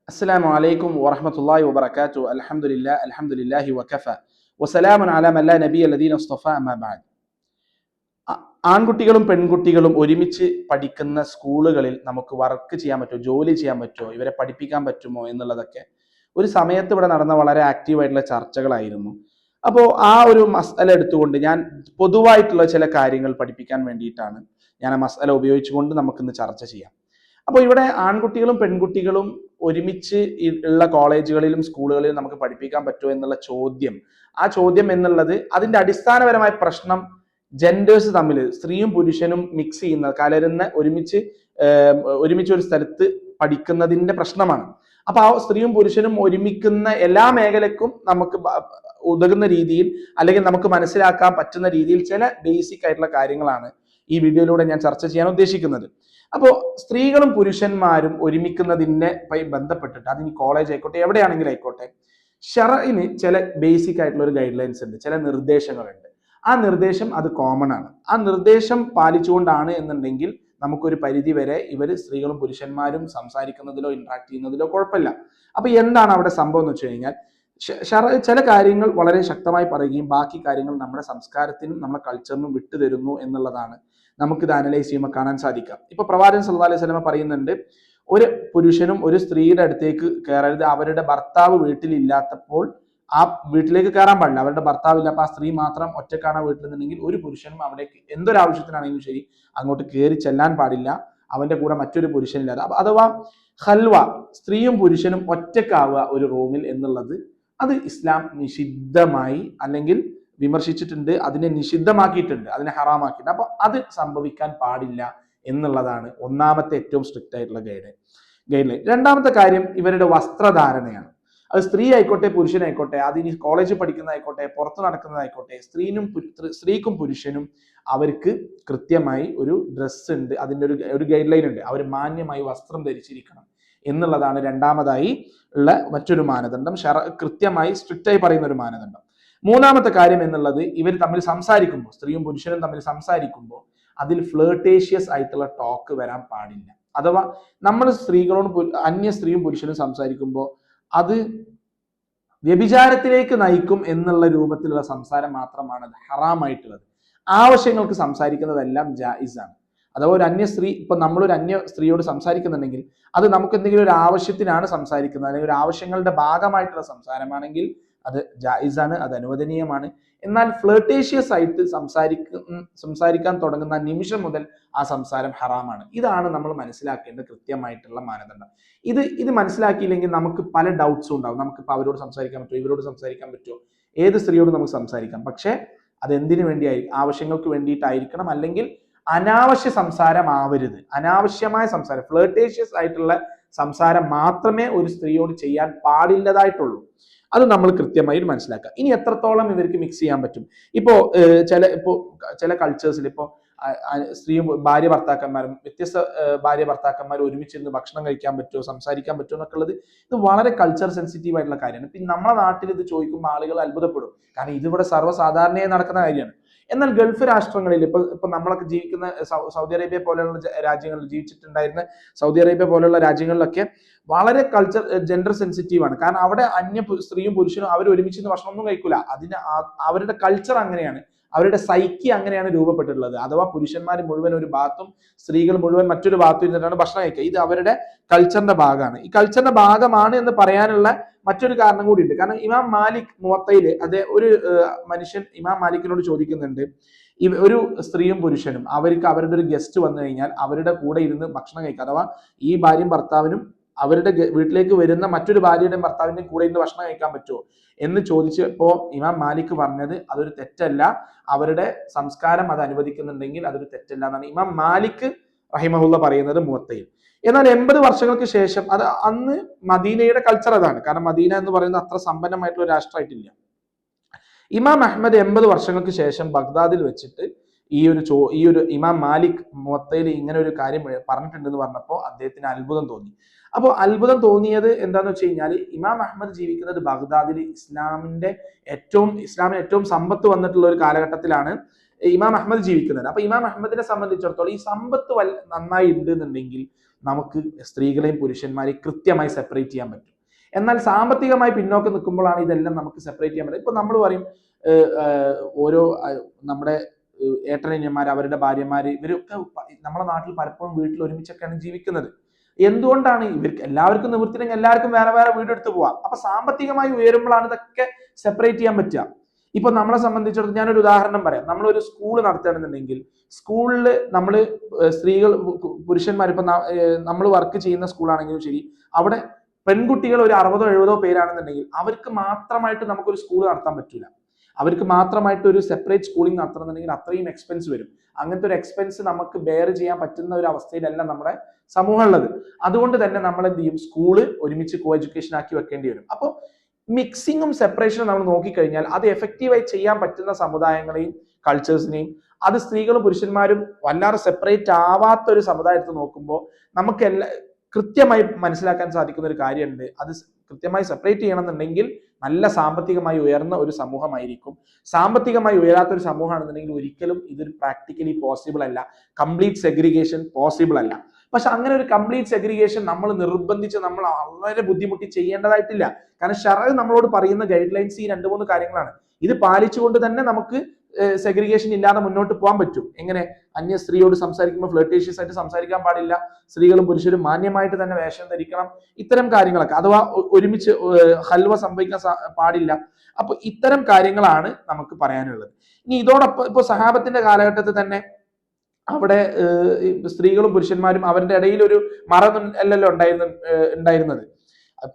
السلام عليكم ورحمة الله وبركاته. الحمد لله وكفى وسلام على من لا نبي الذين اصطفى أما بعد. ആൺകുട്ടികളും പെൺകുട്ടികളും ഒരുമിച്ച് പഠിക്കുന്ന സ്കൂളുകളിൽ നമുക്ക് വർക്ക് ചെയ്യാൻ പറ്റുമോ, ജോലി ചെയ്യാൻ പറ്റുമോ, ഇവരെ പഠിപ്പിക്കാൻ പറ്റുമോ എന്നുള്ളതൊക്കെ ഒരു സമയത്ത് ഇവിടെ നടന്ന വളരെ ആക്റ്റീവായിട്ടുള്ള ചർച്ചകളായിരുന്നു. അപ്പോൾ ആ ഒരു മസല എടുത്തുകൊണ്ട് ഞാൻ പൊതുവായിട്ടുള്ള ചില കാര്യങ്ങൾ പഠിപ്പിക്കാൻ വേണ്ടിയിട്ടാണ് ഞാൻ ആ മസല ഉപയോഗിച്ചുകൊണ്ട് നമുക്കിന്ന് ചർച്ച ചെയ്യാം. അപ്പോൾ ഇവിടെ ആൺകുട്ടികളും പെൺകുട്ടികളും ഒരുമിച്ച് ഉള്ള കോളേജുകളിലും സ്കൂളുകളിലും നമുക്ക് പഠിപ്പിക്കാൻ പറ്റുമോ എന്നുള്ള ചോദ്യം, ആ ചോദ്യം എന്നുള്ളത് അതിന്റെ അടിസ്ഥാനപരമായ പ്രശ്നം ജെൻഡേഴ്സ് തമ്മിൽ, സ്ത്രീയും പുരുഷനും മിക്സ് ചെയ്യുന്ന, കലരുന്ന, ഒരുമിച്ച് ഒരു സ്ഥലത്ത് പഠിക്കുന്നതിന്റെ പ്രശ്നമാണ്. അപ്പൊ ആ സ്ത്രീയും പുരുഷനും ഒരുമിക്കുന്ന എല്ലാ മേഖലക്കും നമുക്ക് ഉതകുന്ന രീതിയിൽ, അല്ലെങ്കിൽ നമുക്ക് മനസ്സിലാക്കാൻ പറ്റുന്ന രീതിയിൽ ചില ബേസിക് ആയിട്ടുള്ള കാര്യങ്ങളാണ് ഈ വീഡിയോയിലൂടെ ഞാൻ ചർച്ച ചെയ്യാൻ ഉദ്ദേശിക്കുന്നത്. അപ്പോൾ സ്ത്രീകളും പുരുഷന്മാരും ഒരുമിക്കുന്നതിനെ ബന്ധപ്പെട്ടിട്ട്, അതിന് കോളേജ് ആയിക്കോട്ടെ എവിടെയാണെങ്കിലും ആയിക്കോട്ടെ, ഷറഇന് ചില ബേസിക് ആയിട്ടുള്ള ഒരു ഗൈഡ് ലൈൻസ് ഉണ്ട്, ചില നിർദ്ദേശങ്ങളുണ്ട്. ആ നിർദ്ദേശം അത് കോമൺ ആണ്. ആ നിർദ്ദേശം പാലിച്ചുകൊണ്ടാണ് എന്നുണ്ടെങ്കിൽ നമുക്കൊരു പരിധി വരെ സ്ത്രീകളും പുരുഷന്മാരും സംസാരിക്കുന്നതിലോ ഇന്ററാക്ട് ചെയ്യുന്നതിലോ കുഴപ്പമില്ല. അപ്പൊ എന്താണ് അവിടെ സംഭവം എന്ന് വെച്ച് കഴിഞ്ഞാൽ, ചില കാര്യങ്ങൾ വളരെ ശക്തമായി പറയുകയും ബാക്കി കാര്യങ്ങൾ നമ്മുടെ സംസ്കാരത്തിനും നമ്മുടെ കൾച്ചറിനും വിട്ടുതരുന്നു എന്നുള്ളതാണ് നമുക്കിത് അനലൈസ് ചെയ്യുമ്പോൾ കാണാൻ സാധിക്കാം. ഇപ്പൊ പ്രവാചകൻ സല്ലല്ലാഹു അലൈഹി വസല്ലം പറയുന്നുണ്ട്, ഒരു പുരുഷനും ഒരു സ്ത്രീയുടെ അടുത്തേക്ക് കയറരുത് അവരുടെ ഭർത്താവ് വീട്ടിലില്ലാത്തപ്പോൾ. ആ വീട്ടിലേക്ക് കയറാൻ പാടില്ല, അവരുടെ ഭർത്താവില്ല, അപ്പൊ ആ സ്ത്രീ മാത്രം ഒറ്റക്കാണ് വീട്ടിലെന്നുണ്ടെങ്കിൽ ഒരു പുരുഷനും അവിടേക്ക് എന്തൊരാവശ്യത്തിനാണെങ്കിലും ശരി അങ്ങോട്ട് കയറി ചെല്ലാൻ പാടില്ല, അവന്റെ കൂടെ മറ്റൊരു പുരുഷനില്ലാതെ. അഥവാ ഹൽവ, സ്ത്രീയും പുരുഷനും ഒറ്റക്കാവുക ഒരു റൂമിൽ എന്നുള്ളത്, അത് ഇസ്ലാം നിഷിദ്ധമായി അല്ലെങ്കിൽ വിമർശിച്ചിട്ടുണ്ട്, അതിനെ നിഷിദ്ധമാക്കിയിട്ടുണ്ട്, അതിനെ ഹറാമാക്കിയിട്ടുണ്ട്. അപ്പൊ അത് സംഭവിക്കാൻ പാടില്ല എന്നുള്ളതാണ് ഒന്നാമത്തെ ഏറ്റവും സ്ട്രിക്റ്റ് ആയിട്ടുള്ള ഗൈഡ് ലൈൻ. രണ്ടാമത്തെ കാര്യം ഇവരുടെ വസ്ത്രധാരണയാണ്. അത് സ്ത്രീ ആയിക്കോട്ടെ പുരുഷനായിക്കോട്ടെ, അതിന് കോളേജിൽ പഠിക്കുന്നതായിക്കോട്ടെ പുറത്ത് നടക്കുന്നതായിക്കോട്ടെ, സ്ത്രീക്കും പുരുഷനും അവർക്ക് കൃത്യമായി ഒരു ഡ്രസ്സ് ഉണ്ട്, അതിൻ്റെ ഒരു ഗൈഡ് ലൈൻ ഉണ്ട്. അവർ മാന്യമായി വസ്ത്രം ധരിച്ചിരിക്കണം എന്നുള്ളതാണ് രണ്ടാമതായി ഉള്ള മറ്റൊരു മാനദണ്ഡം, കൃത്യമായി സ്ട്രിക്റ്റ് ആയി പറയുന്ന ഒരു മാനദണ്ഡം. മൂന്നാമത്തെ കാര്യം എന്നുള്ളത്, ഇവർ തമ്മിൽ സംസാരിക്കുമ്പോൾ, സ്ത്രീയും പുരുഷനും തമ്മിൽ സംസാരിക്കുമ്പോൾ അതിൽ ഫ്ലേർട്ടേഷ്യസ് ആയിട്ടുള്ള ടോക്ക് വരാൻ പാടില്ല. അഥവാ നമ്മൾ സ്ത്രീകളോട് അന്യ സ്ത്രീയും പുരുഷനും സംസാരിക്കുമ്പോൾ അത് വ്യഭിചാരത്തിലേക്ക് നയിക്കും എന്നുള്ള രൂപത്തിലുള്ള സംസാരം മാത്രമാണ് അത് ഹറാമായിട്ടുള്ളത്. ആവശ്യങ്ങൾക്ക് സംസാരിക്കുന്നതെല്ലാം ജായിസാണ്. അഥവാ ഒരു അന്യ സ്ത്രീ, ഇപ്പൊ നമ്മളൊരു അന്യ സ്ത്രീയോട് സംസാരിക്കുന്നുണ്ടെങ്കിൽ അത് നമുക്ക് എന്തെങ്കിലും ഒരു ആവശ്യത്തിനാണ് സംസാരിക്കുന്നത്, അല്ലെങ്കിൽ ഒരു ആവശ്യങ്ങളുടെ ഭാഗമായിട്ടുള്ള സംസാരമാണെങ്കിൽ അത് ജായിസാണ്, അത് അനുവദനീയമാണ്. എന്നാൽ ഫ്ലേർട്ടേഷ്യസ് ആയിട്ട് സംസാരിക്കാൻ തുടങ്ങുന്ന നിമിഷം മുതൽ ആ സംസാരം ഹറാമാണ്. ഇതാണ് നമ്മൾ മനസ്സിലാക്കേണ്ട കൃത്യമായിട്ടുള്ള മാനദണ്ഡം. ഇത് മനസ്സിലാക്കിയില്ലെങ്കിൽ നമുക്ക് പല ഡൗട്ട്സും ഉണ്ടാവും. നമുക്കിപ്പോൾ അവരോട് സംസാരിക്കാൻ പറ്റുമോ, ഇവരോട് സംസാരിക്കാൻ പറ്റുമോ, ഏത് സ്ത്രീയോട് നമുക്ക് സംസാരിക്കാം, പക്ഷെ അത് എന്തിനു വേണ്ടിയായിരിക്കും, ആവശ്യങ്ങൾക്ക് വേണ്ടിയിട്ടായിരിക്കണം, അല്ലെങ്കിൽ അനാവശ്യ സംസാരം ആവരുത്. അനാവശ്യമായ സംസാരം, ഫ്ലേർട്ടേഷ്യസ് ആയിട്ടുള്ള സംസാരം മാത്രമേ ഒരു സ്ത്രീയോട് ചെയ്യാൻ പാടില്ലതായിട്ടുള്ളൂ. അത് നമ്മൾ കൃത്യമായി മനസ്സിലാക്കുക. ഇനി എത്രത്തോളം ഇവർക്ക് മിക്സ് ചെയ്യാൻ പറ്റും? ഇപ്പോ ചില കൾച്ചേഴ്സിൽ ഇപ്പോൾ സ്ത്രീയും ഭാര്യ ഭർത്താക്കന്മാരും, വ്യത്യസ്ത ഭാര്യ ഭർത്താക്കന്മാർ ഒരുമിച്ചിരുന്ന് ഭക്ഷണം കഴിക്കാൻ പറ്റുമോ, സംസാരിക്കാൻ പറ്റുമോ എന്നൊക്കെ ഉള്ളത് ഇത് വളരെ കൾച്ചർ സെൻസിറ്റീവ് ആയിട്ടുള്ള കാര്യമാണ്. പിന്നെ നമ്മുടെ നാട്ടിൽ ഇത് ചോദിക്കുമ്പോൾ ആളുകൾ അത്ഭുതപ്പെടും, കാരണം ഇതിവിടെ സർവ്വസാധാരണയായി നടക്കുന്ന കാര്യമാണ്. എന്നാൽ ഗൾഫ് രാഷ്ട്രങ്ങളിൽ ഇപ്പൊ നമ്മളൊക്കെ ജീവിക്കുന്ന സൗദി അറേബ്യ പോലെയുള്ള രാജ്യങ്ങളിൽ ജീവിച്ചിട്ടുണ്ടായിരുന്ന സൗദി അറേബ്യ പോലെയുള്ള രാജ്യങ്ങളിലൊക്കെ വളരെ കൾച്ചർ ജെൻഡർ സെൻസിറ്റീവ് ആണ്. കാരണം അവിടെ അന്യ സ്ത്രീയും പുരുഷനും അവർ ഒരുമിച്ച് ഭക്ഷണമൊന്നും കഴിക്കൂല. അവരുടെ കൾച്ചർ അങ്ങനെയാണ്, അവരുടെ സൈക്കി അങ്ങനെയാണ് രൂപപ്പെട്ടിട്ടുള്ളത്. അഥവാ പുരുഷന്മാർ മുഴുവൻ ഒരു ഭാഗത്തും സ്ത്രീകൾ മുഴുവൻ മറ്റൊരു ഭാഗത്തും ഇരുന്നിട്ടാണ് ഭക്ഷണം കഴിക്കുക. ഇത് അവരുടെ കൾച്ചറിന്റെ ഭാഗമാണ്. ഈ കൾച്ചറിന്റെ ഭാഗമാണ് എന്ന് പറയാനുള്ള മറ്റൊരു കാരണം കൂടി ഉണ്ട്. കാരണം ഇമാം മാലിക് മുവത്തയില് ഒരു മനുഷ്യൻ ഇമാം മാലിക്കിനോട് ചോദിക്കുന്നുണ്ട്, ഒരു സ്ത്രീയും പുരുഷനും അവർക്ക് അവരുടെ ഒരു ഗസ്റ്റ് വന്നു കഴിഞ്ഞാൽ അവരുടെ കൂടെ ഇരുന്ന് ഭക്ഷണം കഴിക്കുക, അഥവാ ഈ ഭാര്യയും ഭർത്താവിനും അവരുടെ വീട്ടിലേക്ക് വരുന്ന മറ്റൊരു ഭാര്യയുടെയും ഭർത്താവിന്റെയും കൂടെ ഇരുന്ന് ഭക്ഷണം കഴിക്കാൻ പറ്റുമോ എന്ന് ചോദിച്ചപ്പോ ഇമാം മാലിക് പറഞ്ഞത് അതൊരു തെറ്റല്ല, അവരുടെ സംസ്കാരം അത് അനുവദിക്കുന്നുണ്ടെങ്കിൽ അതൊരു തെറ്റല്ല എന്നാണ് ഇമാം മാലിക് റഹിമഹുല്ല പറയുന്നത് മുവത്തയിൽ. എന്നാൽ 80 വർഷങ്ങൾക്ക് ശേഷം, അത് അന്ന് മദീനയുടെ കൾച്ചർ അതാണ്, കാരണം മദീന എന്ന് പറയുന്നത് അത്ര സമ്പന്നമായിട്ടുള്ള ഒരു രാഷ്ട്രമായിട്ടില്ല. ഇമാം അഹ്മദ് 80 വർഷങ്ങൾക്ക് ശേഷം ബഗ്ദാദിൽ വെച്ചിട്ട് ഈ ഒരു ഇമാം മാലിക് മുവത്തയിൽ ഇങ്ങനെ ഒരു കാര്യം പറഞ്ഞിട്ടുണ്ടെന്ന് പറഞ്ഞപ്പോൾ അദ്ദേഹത്തിന് അത്ഭുതം തോന്നി. അപ്പോൾ അത്ഭുതം തോന്നിയത് എന്താന്ന് വെച്ച് കഴിഞ്ഞാൽ, ഇമാം അഹ്മദ് ജീവിക്കുന്നത് ബഗ്ദാദിൽ ഇസ്ലാമിന് ഏറ്റവും സമ്പത്ത് വന്നിട്ടുള്ള ഒരു കാലഘട്ടത്തിലാണ് ഇമാം അഹ്മദ് ജീവിക്കുന്നത്. അപ്പൊ ഇമാം അഹ്മദിനെ സംബന്ധിച്ചിടത്തോളം ഈ സമ്പത്ത് നന്നായി ഉണ്ട് എന്നുണ്ടെങ്കിൽ നമുക്ക് സ്ത്രീകളെയും പുരുഷന്മാരെയും കൃത്യമായി സെപ്പറേറ്റ് ചെയ്യാൻ പറ്റും. എന്നാൽ സാമ്പത്തികമായി പിന്നോക്കം നിൽക്കുമ്പോഴാണ് ഇതെല്ലാം നമുക്ക് സെപ്പറേറ്റ് ചെയ്യാൻ പറ്റും. ഇപ്പൊ നമ്മൾ പറയും ഓരോ നമ്മുടെ ഏട്ടനനിയന്മാർ, അവരുടെ ഭാര്യമാര്, ഇവരൊക്കെ നമ്മുടെ നാട്ടിൽ പലപ്പോഴും വീട്ടിൽ ഒരുമിച്ചൊക്കെയാണ് ജീവിക്കുന്നത്. എന്തുകൊണ്ടാണ്? ഇവർക്ക് എല്ലാവർക്കും നിവൃത്തിയില്ലെങ്കിൽ എല്ലാവർക്കും വേറെ വേറെ വീടെടുത്ത് പോവാം. അപ്പൊ സാമ്പത്തികമായി ഉയരുമ്പോഴാണ് ഇതൊക്കെ സെപ്പറേറ്റ് ചെയ്യാൻ പറ്റുക. ഇപ്പൊ നമ്മളെ സംബന്ധിച്ചിടത്തോളം ഞാനൊരു ഉദാഹരണം പറയാം. നമ്മളൊരു സ്കൂൾ നടത്തുകയാണെന്നുണ്ടെങ്കിൽ സ്കൂളിൽ നമ്മൾ സ്ത്രീകൾ പുരുഷന്മാർ, ഇപ്പൊ നമ്മൾ വർക്ക് ചെയ്യുന്ന സ്കൂളാണെങ്കിലും ശരി, അവിടെ പെൺകുട്ടികൾ ഒരു 60-70 പേരാണെന്നുണ്ടെങ്കിൽ അവർക്ക് മാത്രമായിട്ട് നമുക്കൊരു സ്കൂൾ നടത്താൻ പറ്റില്ല. അവർക്ക് മാത്രമായിട്ട് ഒരു സെപ്പറേറ്റ് സ്കൂളിംഗ് നടത്തണമെന്നുണ്ടെങ്കിൽ അത്രയും എക്സ്പെൻസ് വരും. അങ്ങനത്തെ ഒരു എക്സ്പെൻസ് നമുക്ക് ബെയർ ചെയ്യാൻ പറ്റുന്ന ഒരു അവസ്ഥയിലല്ല നമ്മുടെ സമൂഹം ഉള്ളത്. അതുകൊണ്ട് തന്നെ നമ്മൾ എന്ത് ചെയ്യും? സ്കൂള് ഒരുമിച്ച് കോ എഡ്യൂക്കേഷൻ ആക്കി വെക്കേണ്ടി വരും. അപ്പോൾ മിക്സിങ്ങും സെപ്പറേഷനും നമ്മൾ നോക്കിക്കഴിഞ്ഞാൽ അത് എഫക്റ്റീവായി ചെയ്യാൻ പറ്റുന്ന സമുദായങ്ങളെയും കൾച്ചേഴ്സിനെയും, അത് സ്ത്രീകളും പുരുഷന്മാരും വല്ലാതെ സെപ്പറേറ്റ് ആവാത്ത ഒരു സമുദായത്തെ നോക്കുമ്പോൾ നമുക്ക് കൃത്യമായി മനസ്സിലാക്കാൻ സാധിക്കുന്ന ഒരു കാര്യമുണ്ട്. അത് കൃത്യമായി സെപ്പറേറ്റ് ചെയ്യണമെന്നുണ്ടെങ്കിൽ നല്ല സാമ്പത്തികമായി ഉയർന്ന ഒരു സമൂഹമായിരിക്കും. സാമ്പത്തികമായി ഉയരാത്ത ഒരു സമൂഹമാണെന്നുണ്ടെങ്കിൽ ഒരിക്കലും ഇതൊരു പ്രാക്ടിക്കലി പോസിബിൾ അല്ല. കംപ്ലീറ്റ് സെഗ്രിഗേഷൻ പോസിബിൾ അല്ല. പക്ഷെ അങ്ങനെ ഒരു കംപ്ലീറ്റ് സെഗ്രിഗേഷൻ നമ്മൾ നിർബന്ധിച്ച് നമ്മൾ വളരെ ബുദ്ധിമുട്ടി ചെയ്യേണ്ടതായിട്ടില്ല. കാരണം ശറഅ് നമ്മളോട് പറയുന്ന ഗൈഡ് ലൈൻസ് ഈ 2-3 കാര്യങ്ങളാണ്. ഇത് പാലിച്ചുകൊണ്ട് തന്നെ നമുക്ക് സെഗ്രിഗേഷൻ ഇല്ലാതെ മുന്നോട്ട് പോകാൻ പറ്റും. എങ്ങനെ? അന്യ സ്ത്രീയോട് സംസാരിക്കുമ്പോൾ ഫ്ലർട്ടേഷ്യസ് ആയിട്ട് സംസാരിക്കാൻ പാടില്ല, സ്ത്രീകളും പുരുഷരും മാന്യമായിട്ട് തന്നെ വേഷം ധരിക്കണം, ഇത്തരം കാര്യങ്ങളൊക്കെ. അഥവാ ഒരുമിച്ച് ഹൽവ സംഭവിക്കാൻ പാടില്ല. അപ്പൊ ഇത്തരം കാര്യങ്ങളാണ് നമുക്ക് പറയാനുള്ളത്. ഇനി ഇതോടൊപ്പം ഇപ്പൊ സഹാബത്തിന്റെ കാലഘട്ടത്തിൽ തന്നെ അവിടെ സ്ത്രീകളും പുരുഷന്മാരും അവരുടെ ഇടയിൽ ഒരു മറ അല്ലല്ലോ ഉണ്ടായിരുന്നത്.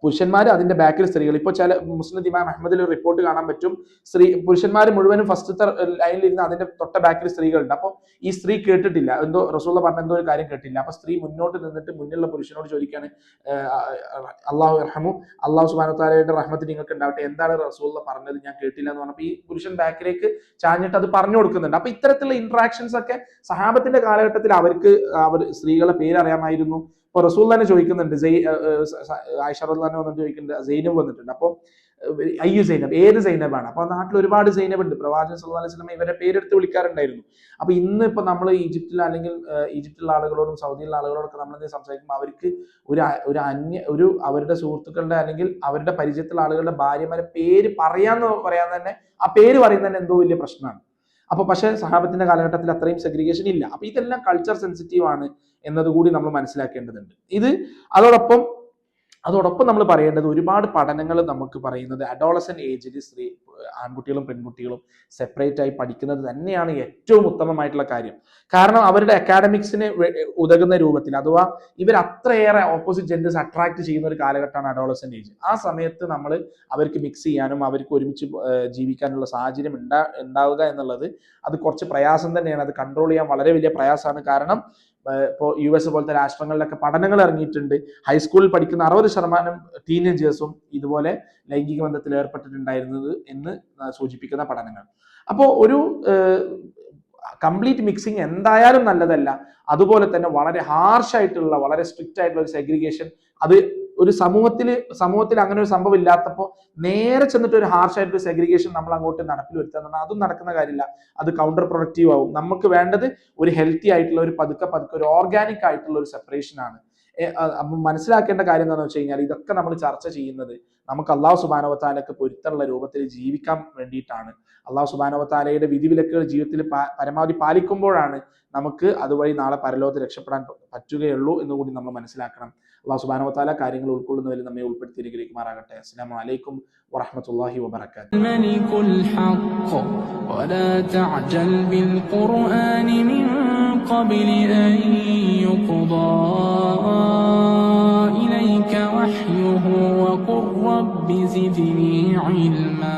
പുരുഷന്മാർ അതിന്റെ ബാക്കിൽ സ്ത്രീകൾ. ഇപ്പൊ ചില മുസ്ലിം ഇമാം അഹമ്മദിൽ ഒരു റിപ്പോർട്ട് കാണാൻ പറ്റും, പുരുഷന്മാർ മുഴുവനും ഫസ്റ്റത്തെ ലൈനിലിരുന്ന് അതിന്റെ തൊട്ട ബാക്കിൽ സ്ത്രീകളുണ്ട്. അപ്പൊ ഈ സ്ത്രീ കേട്ടിട്ടില്ല, എന്തോ റസൂലുള്ള പറഞ്ഞ എന്തോ ഒരു കാര്യം കേട്ടില്ല. അപ്പൊ സ്ത്രീ മുന്നോട്ട് നിന്നിട്ട് മുന്നിലുള്ള പുരുഷനോട് ചോദിക്കാണ്, അള്ളാഹു റഹ്മു, അള്ളാഹു സുബ്ഹാനഹു വ തആലയുടെ റഹ്മത്ത് നിങ്ങൾക്ക് ഉണ്ടാവട്ടെ, എന്താണ് റസൂലുള്ള പറഞ്ഞത്, ഞാൻ കേട്ടില്ല എന്ന് പറഞ്ഞപ്പോൾ ഈ പുരുഷൻ ബാക്കിലേക്ക് ചാഞ്ഞിട്ട് അത് പറഞ്ഞു കൊടുക്കുന്നുണ്ട്. അപ്പൊ ഇത്തരത്തിലുള്ള ഇന്ററാക്ഷൻസ് ഒക്കെ സഹാബത്തിന്റെ കാലഘട്ടത്തിൽ അവർ സ്ത്രീകളെ പേരറിയാമായിരുന്നു. ഇപ്പൊ റസൂൽ തന്നെ ചോദിക്കുന്നുണ്ട്, ആയിഷ റളിയല്ലാഹു അൻഹ ചോദിക്കുന്നുണ്ട്, സൈനബ് വന്നിട്ടുണ്ട്. അപ്പോൾ അയ്യു സൈനബ്, ഏത് സൈനബാണ്? അപ്പൊ നാട്ടിൽ ഒരുപാട് സൈനബ് ഉണ്ട്. പ്രവാചകൻ സല്ലല്ലാഹു അലൈഹി വസല്ലം ഇവരെ പേരെടുത്ത് വിളിക്കാറുണ്ടായിരുന്നു. അപ്പൊ ഇന്ന് ഇപ്പൊ നമ്മൾ ഈജിപ്തിൽ അല്ലെങ്കിൽ ഈജിപ്തിലുള്ള ആളുകളോടും സൗദിയിലുള്ള ആളുകളോടൊക്കെ നമ്മൾ സംസാരിക്കുമ്പോൾ അവർക്ക് ഒരു അവരുടെ സുഹൃത്തുക്കളുടെ അല്ലെങ്കിൽ അവരുടെ പരിചയത്തിലുള്ള ആളുകളുടെ ഭാര്യമാരെ പേര് പറയാൻ തന്നെ ആ പേര് പറയുന്നത് തന്നെ എന്തോ വലിയ പ്രശ്നമാണ്. അപ്പൊ പക്ഷെ സഹാബത്തിന്റെ കാലഘട്ടത്തിൽ അത്രയും സെഗ്രിഗേഷൻ ഇല്ല. അപ്പൊ ഇതെല്ലാം കൾച്ചർ സെൻസിറ്റീവ് ആണ് എന്നതുകൂടി നമ്മൾ മനസ്സിലാക്കേണ്ടതുണ്ട്. അതോടൊപ്പം നമ്മൾ പറയേണ്ടത്, ഒരുപാട് പഠനങ്ങൾ നമുക്ക് പറയുന്നത് അഡോളസന്റ് ഏജിൽ ആൺകുട്ടികളും പെൺകുട്ടികളും സെപ്പറേറ്റ് ആയി പഠിക്കുന്നത് തന്നെയാണ് ഏറ്റവും ഉത്തമമായിട്ടുള്ള കാര്യം. കാരണം അവരുടെ അക്കാഡമിക്സിന് ഉതകുന്ന രൂപത്തിൽ, അഥവാ ഇവർ അത്രയേറെ ഓപ്പോസിറ്റ് ജെൻഡേഴ്സ് അട്രാക്ട് ചെയ്യുന്ന ഒരു കാലഘട്ടമാണ് അഡോളസന്റ് ഏജ്. ആ സമയത്ത് നമ്മൾ അവർക്ക് മിക്സ് ചെയ്യാനും അവർക്ക് ഒരുമിച്ച് ജീവിക്കാനുള്ള സാഹചര്യം ഉണ്ടാവുക എന്നുള്ളത് അത് കുറച്ച് പ്രയാസം തന്നെയാണ്. അത് കൺട്രോൾ ചെയ്യാൻ വളരെ വലിയ പ്രയാസമാണ്. കാരണം ഇപ്പോൾ US പോലത്തെ രാഷ്ട്രങ്ങളിലൊക്കെ പഠനങ്ങൾ ഇറങ്ങിയിട്ടുണ്ട്. ഹൈസ്കൂളിൽ പഠിക്കുന്ന 60% ടീനേജേഴ്സും ഇതുപോലെ ലൈംഗിക ബന്ധത്തിൽ ഏർപ്പെട്ടിട്ടുണ്ടായിരുന്നത് എന്ന് സൂചിപ്പിക്കുന്ന പഠനങ്ങൾ. അപ്പോൾ ഒരു കംപ്ലീറ്റ് മിക്സിങ് എന്തായാലും നല്ലതല്ല. അതുപോലെ തന്നെ വളരെ ഹാർഷായിട്ടുള്ള, വളരെ സ്ട്രിക്റ്റ് ആയിട്ടുള്ള ഒരു സെഗ്രിഗേഷൻ, അത് ഒരു സമൂഹത്തിൽ അങ്ങനെ ഒരു സംഭവം ഇല്ലാത്തപ്പോൾ നേരെ ചെന്നിട്ട് ഒരു ഹാർഷായിട്ടൊരു സെഗ്രിഗേഷൻ നമ്മൾ അങ്ങോട്ട് നടപ്പിൽ വരുത്തുക എന്ന് പറഞ്ഞാൽ അതും നടക്കുന്ന കാര്യമില്ല. അത് കൗണ്ടർ പ്രൊഡക്റ്റീവ് ആവും. നമുക്ക് വേണ്ടത് ഒരു ഹെൽത്തി ആയിട്ടുള്ള, ഒരു പതുക്കെ ഒരു ഓർഗാനിക് ആയിട്ടുള്ള ഒരു സെപ്പറേഷൻ ആണ്. അപ്പം മനസ്സിലാക്കേണ്ട കാര്യം എന്താണെന്ന് വെച്ച് കഴിഞ്ഞാൽ, ഇതൊക്കെ നമ്മൾ ചർച്ച ചെയ്യുന്നത് നമുക്ക് അള്ളാഹു സുബ്ഹാനഹു വ തആലക്ക് പൊരുത്തമുള്ള രൂപത്തിൽ ജീവിക്കാൻ വേണ്ടിയിട്ടാണ്. അള്ളാഹു സുബ്ഹാനഹു വ തആലയുടെ വിധിവിലക്കുകൾ ജീവിതത്തിൽ പരമാവധി പാലിക്കുമ്പോഴാണ് നമുക്ക് അതുവഴി നാളെ പരലോകത്ത് രക്ഷപ്പെടാൻ പറ്റുകയുള്ളൂ എന്നുകൂടി നമ്മൾ മനസ്സിലാക്കണം. അള്ളാഹു സുബ്ഹാനഹു വ തആല കാര്യങ്ങൾ ഉൾക്കൊള്ളുന്നതിൽ നമ്മെ ഉൾപ്പെടുത്തി അനുഗ്രഹിക്കുമാറാകട്ടെ. അസ്സലാമു അലൈക്കും വറഹ്മത്തുള്ളാഹി വബറകാതുഹു. മലികുൽ ഹഖ് വലാ തഅജൽ ബിൽ ഖുർആനി മിൻ ഖബ്ലി അൻ യുഖ്ദാ ഇലൈക വഹ്യുഹു വഖുർ റബ്ബി സിദ്നി ഇൽമാ.